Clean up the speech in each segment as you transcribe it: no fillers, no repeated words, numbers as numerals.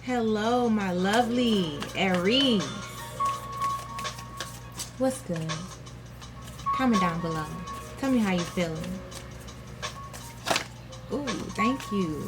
Hello, my lovely Aries. What's good? Comment down below. Tell me how you feeling. Ooh, thank you.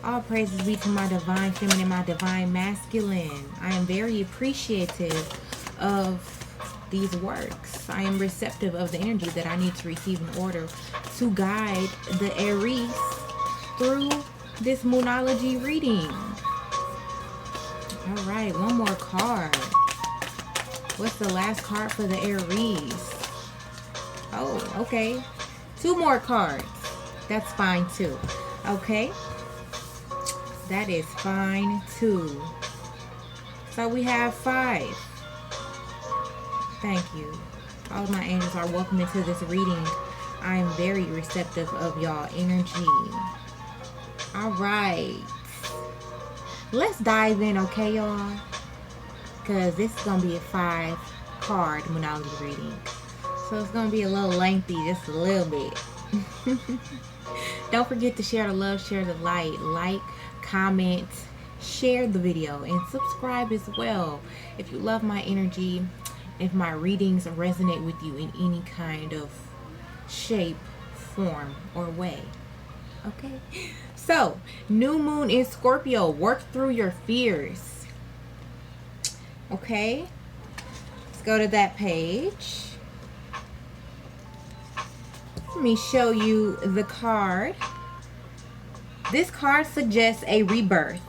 All praises be to my divine feminine, my divine masculine. I am very appreciative of these works. I am receptive of the energy that I need to receive in order to guide the Aries through this Moonology reading. All right, one more card. What's the last card for the Aries? Oh, okay. Two more cards. That's fine too. Okay. That is fine too. So we have 5. Thank you. All of my angels are welcome into this reading. I am very receptive of y'all energy. All right. Let's dive in, okay, y'all? Because this is going to be a 5-card Moonology reading. So it's going to be a little lengthy, just a little bit. Don't forget to share the love, share the light, like, comment, share the video, and subscribe as well. If you love my energy, if my readings resonate with you in any kind of shape, form, or way. Okay? So, new moon in Scorpio. Work through your fears. Okay? Let's go to that page. Let me show you the card. This card suggests a rebirth.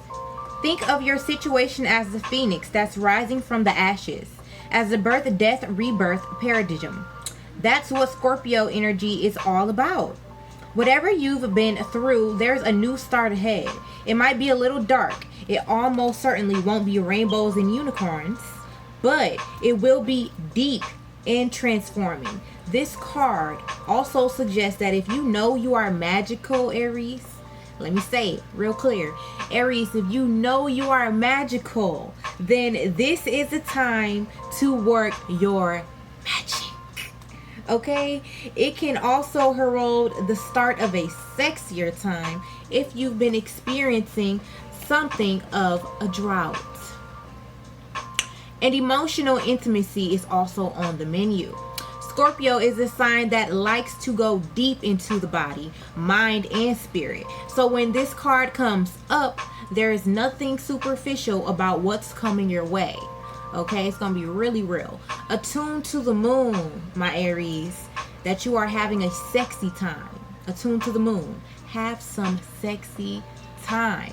Think of your situation as the phoenix that's rising from the ashes, as the birth, death, rebirth paradigm. That's what Scorpio energy is all about. Whatever you've been through, there's a new start ahead. It might be a little dark. It almost certainly won't be rainbows and unicorns, but it will be deep and transforming. This card also suggests that if you know you are magical, Aries, let me say it real clear. Aries, if you know you are magical, then this is the time to work your magic. Okay? It can also herald the start of a sexier time if you've been experiencing something of a drought. And emotional intimacy is also on the menu. Scorpio is a sign that likes to go deep into the body, mind, and spirit. So when this card comes up, there is nothing superficial about what's coming your way. Okay, it's going to be really real. Attune to the moon, my Aries, that you are having a sexy time. Attune to the moon. Have some sexy time.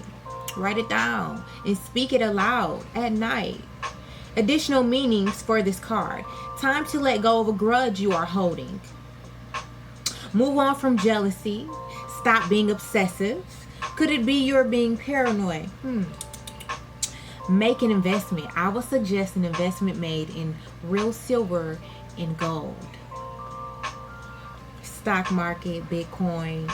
Write it down and speak it aloud at night. Additional meanings for this card. Time to let go of a grudge you are holding. Move on from jealousy. Stop being obsessive. Could it be you're being paranoid? Make an investment. I would suggest an investment made in real silver and gold. Stock market, Bitcoin.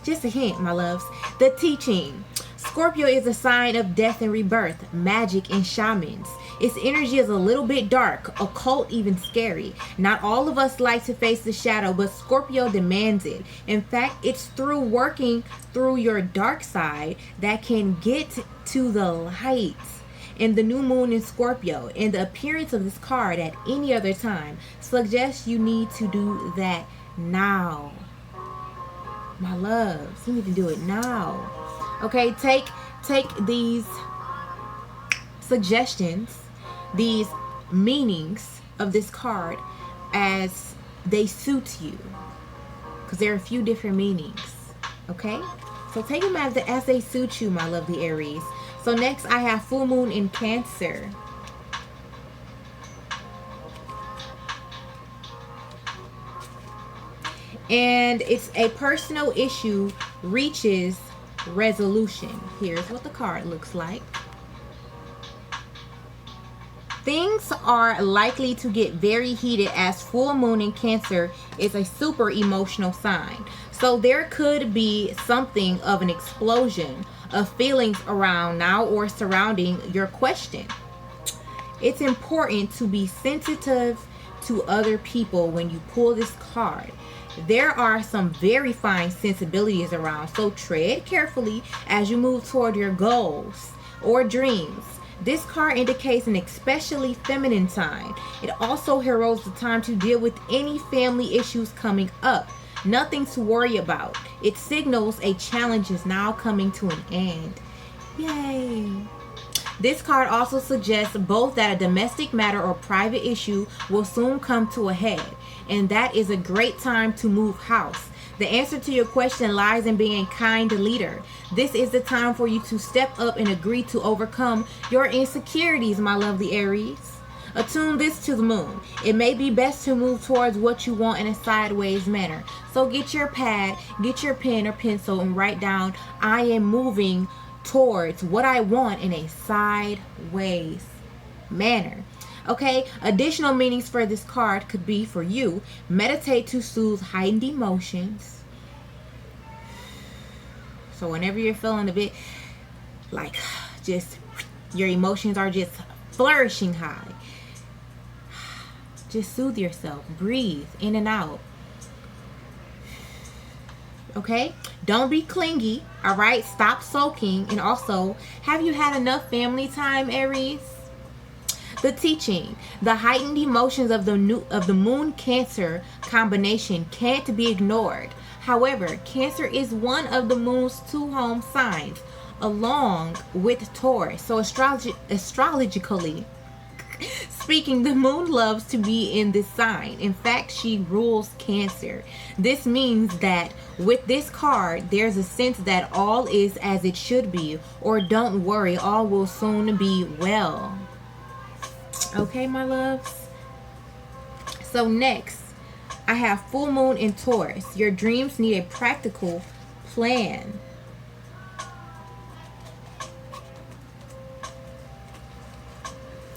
Just a hint, my loves. The teaching. Scorpio is a sign of death and rebirth, magic and shamans. Its energy is a little bit dark, occult, even scary. Not all of us like to face the shadow, but Scorpio demands it. In fact, it's through working through your dark side that can get to the light. And the new moon in Scorpio and the appearance of this card at any other time suggests you need to do that now. My loves, you need to do it now. Okay, take these suggestions, these meanings of this card as they suit you, because there are a few different meanings. Okay, so take them as they suit you, my lovely Aries. So next I have full moon in Cancer. And it's a personal issue reaches resolution. Here's what the card looks like. Things are likely to get very heated as full moon in Cancer is a super emotional sign. So there could be something of an explosion of feelings around now or surrounding your question. It's important to be sensitive to other people when you pull this card. There are some very fine sensibilities around, so tread carefully as you move toward your goals or dreams. This card indicates an especially feminine sign. It also heralds the time to deal with any family issues coming up. Nothing to worry about. It signals a challenge is now coming to an end. Yay! This card also suggests both that a domestic matter or private issue will soon come to a head, and that is a great time to move house. The answer to your question lies in being a kind leader. This is the time for you to step up and agree to overcome your insecurities, my lovely Aries. Attune this to the moon. It may be best to move towards what you want in a sideways manner. So get your pad, get your pen or pencil, and write down, I am moving towards what I want in a sideways manner. Okay, additional meanings for this card could be for you: meditate to soothe heightened emotions. So whenever you're feeling a bit like just your emotions are just flourishing high, just soothe yourself, breathe in and out. Okay, don't be clingy. All right, stop sulking. And also, have you had enough family time, Aries? The teaching: the heightened emotions of the moon Cancer combination can't be ignored. However, Cancer is one of the moon's 2 home signs, along with Taurus. So astrologically speaking, the moon loves to be in this sign. In fact, she rules Cancer. This means that with this card, there's a sense that all is as it should be, or don't worry, all will soon be well. Okay, my loves. So next, I have full moon in Taurus. Your dreams need a practical plan.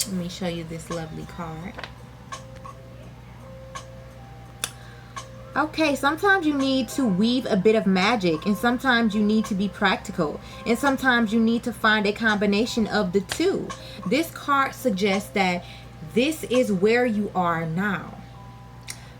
Let me show you this lovely card. Okay, sometimes you need to weave a bit of magic, and sometimes you need to be practical, and sometimes you need to find a combination of the two. This card suggests that this is where you are now.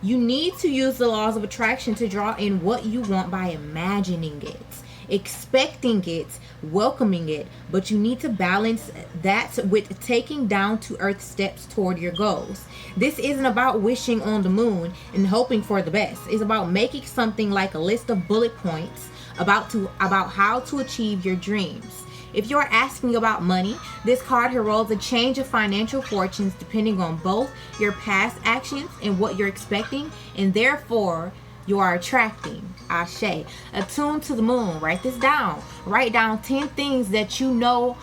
You need to use the laws of attraction to draw in what you want by imagining it, expecting it, welcoming it, but you need to balance that with taking down to earth steps toward your goals. This isn't about wishing on the moon and hoping for the best. It's about making something like a list of bullet points about how to achieve your dreams. If you're asking about money, this card heralds a change of financial fortunes depending on both your past actions and what you're expecting, and therefore you are attracting. Ashe. Attune to the moon. Write this down. Write down 10 things that you know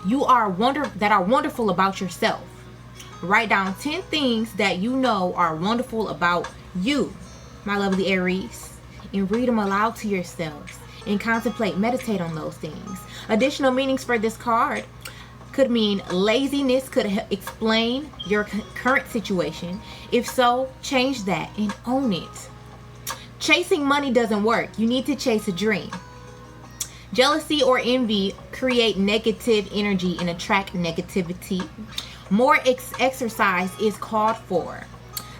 that are wonderful about yourself. Write down 10 things that you know are wonderful about you, my lovely Aries, and read them aloud to yourselves and contemplate, meditate on those things. Additional meanings for this card could mean laziness could explain your current situation. If so, change that and own it. Chasing money doesn't work. You need to chase a dream. Jealousy or envy create negative energy and attract negativity. More exercise is called for.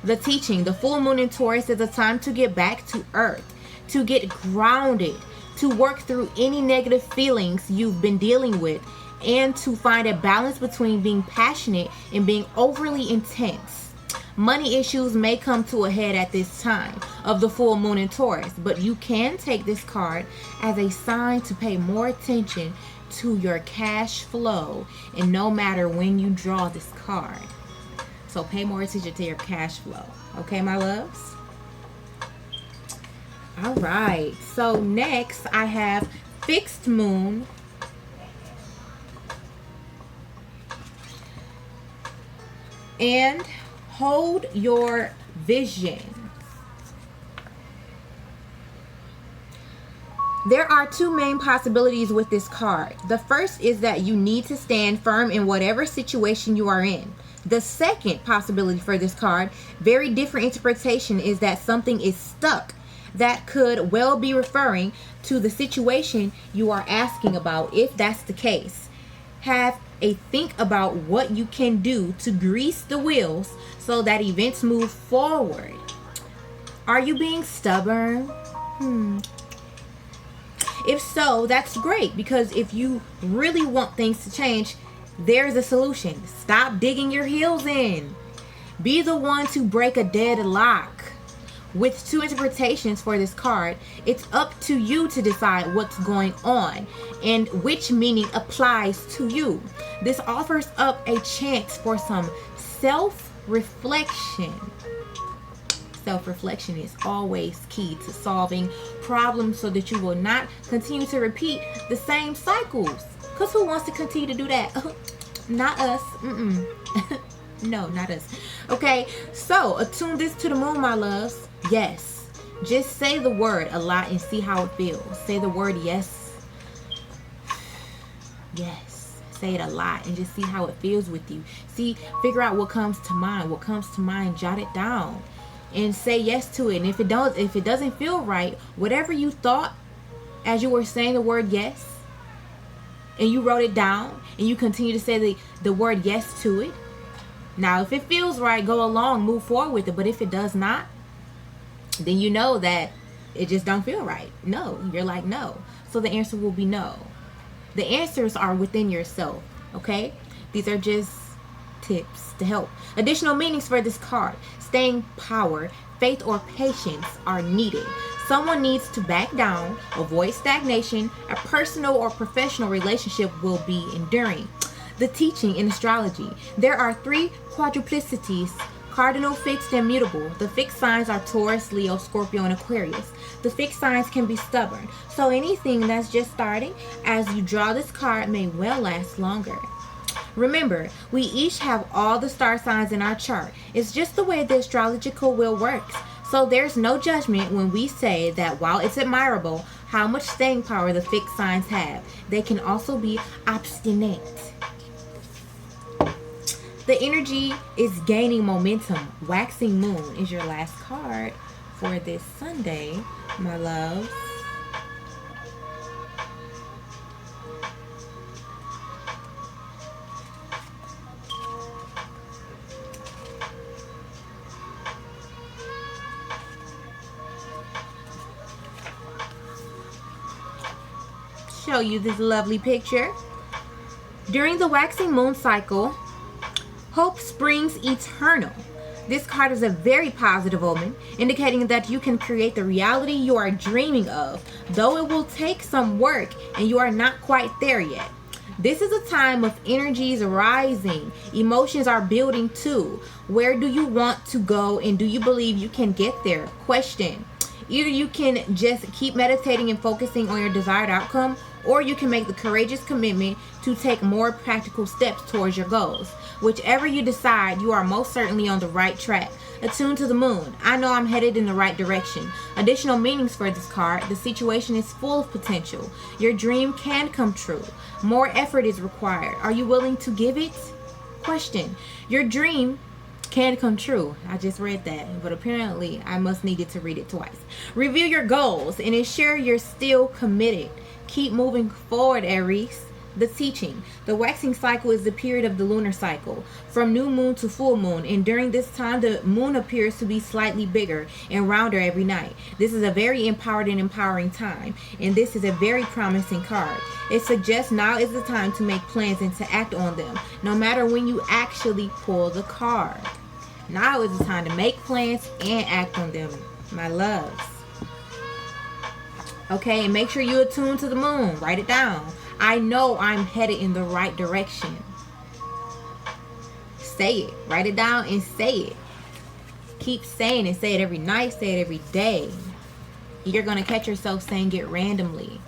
The teaching: the full moon in Taurus is a time to get back to earth, to get grounded, to work through any negative feelings you've been dealing with, and to find a balance between being passionate and being overly intense. Money issues may come to a head at this time of the full moon in Taurus, but you can take this card as a sign to pay more attention to your cash flow, and no matter when you draw this card. So pay more attention to your cash flow. Okay, my loves? All right. So next I have fixed moon and hold your vision. There are 2 main possibilities with this card. The first is that you need to stand firm in whatever situation you are in. The second possibility for this card, very different interpretation, is that something is stuck. That could well be referring to the situation you are asking about. If that's the case, have a think about what you can do to grease the wheels so that events move forward. Are you being stubborn? If so, that's great, because if you really want things to change, there's a solution. Stop digging your heels in. Be the one to break a deadlock. With two interpretations for this card, it's up to you to decide what's going on and which meaning applies to you. This offers up a chance for some self-reflection. Self-reflection is always key to solving problems so that you will not continue to repeat the same cycles. Because who wants to continue to do that? Not us. No, not us. Okay, so attune this to the moon, my loves. Yes. Just say the word a lot and see how it feels. Say the word yes. Yes. Say it a lot and just see how it feels with you. See, figure out what comes to mind. What comes to mind, jot it down. And say yes to it. And if it doesn't feel right, whatever you thought as you were saying the word yes, and you wrote it down, and you continue to say the word yes to it. Now, if it feels right, go along, move forward with it. But if it does not, then you know that it just don't feel right. No, you're like no. So the answer will be no. The answers are within yourself, okay? These are just tips to help. Additional meanings for this card. Staying power, faith, or patience are needed. Someone needs to back down, avoid stagnation. A personal or professional relationship will be enduring. The teaching in astrology. There are 3 quadruplicities: cardinal, fixed, and mutable. The fixed signs are Taurus, Leo, Scorpio, and Aquarius. The fixed signs can be stubborn. So anything that's just starting, as you draw this card, may well last longer. Remember, we each have all the star signs in our chart. It's just the way the astrological wheel works. So there's no judgment when we say that while it's admirable how much staying power the fixed signs have, they can also be obstinate. The energy is gaining momentum. Waxing moon is your last card for this Sunday, my loves. Show you this lovely picture. During the waxing moon cycle, hope springs eternal. This card is a very positive omen, indicating that you can create the reality you are dreaming of, though it will take some work and you are not quite there yet. This is a time of energies rising. Emotions are building too. Where do you want to go, and do you believe you can get there? Question. Either you can just keep meditating and focusing on your desired outcome, or you can make the courageous commitment to take more practical steps towards your goals. Whichever you decide, you are most certainly on the right track. Attuned to the moon. I know I'm headed in the right direction. Additional meanings for this card. The situation is full of potential. Your dream can come true. More effort is required. Are you willing to give it? Question. Your dream can come true. I just read that, but apparently I must needed to read it twice. Review your goals and ensure you're still committed. Keep moving forward, Aries. The teaching. The waxing cycle is the period of the lunar cycle, from new moon to full moon, and during this time the moon appears to be slightly bigger and rounder every night. This is a very empowered and empowering time, and this is a very promising card. It suggests now is the time to make plans and to act on them, no matter when you actually pull the card. Now is the time to make plans and act on them, my loves. Okay, and make sure you attune to the moon. Write it down. I know I'm headed in the right direction. Say it. Write it down and say it. Keep saying it. Say it every night. Say it every day. You're going to catch yourself saying it randomly.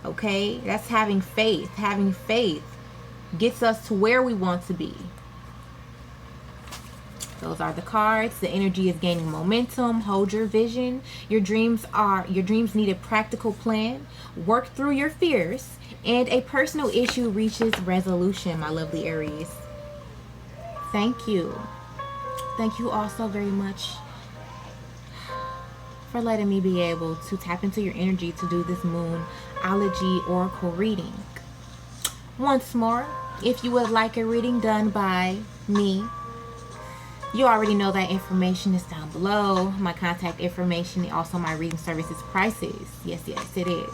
Okay? That's having faith. Having faith gets us to where we want to be. Those are the cards. The energy is gaining momentum. Hold your vision. Your dreams need a practical plan. Work through your fears, and a personal issue reaches resolution, my lovely Aries. Thank you. Thank you all so very much for letting me be able to tap into your energy to do this Moonology Oracle reading. Once more, if you would like a reading done by me, You already know that information is down below. My contact information and also my reading services prices. Yes, it is.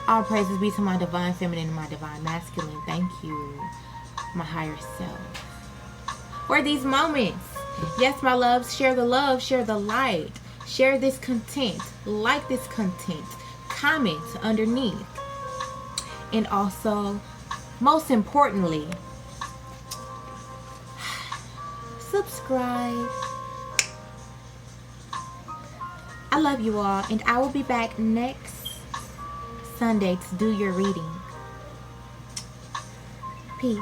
All praises be to my divine feminine and my divine masculine. Thank you, my higher self, for these moments. Yes, my loves, share the love, share the light, share this content, like this content, comment underneath, and also, most importantly, subscribe. I love you all, and I will be back next Sunday to do your reading. Peace.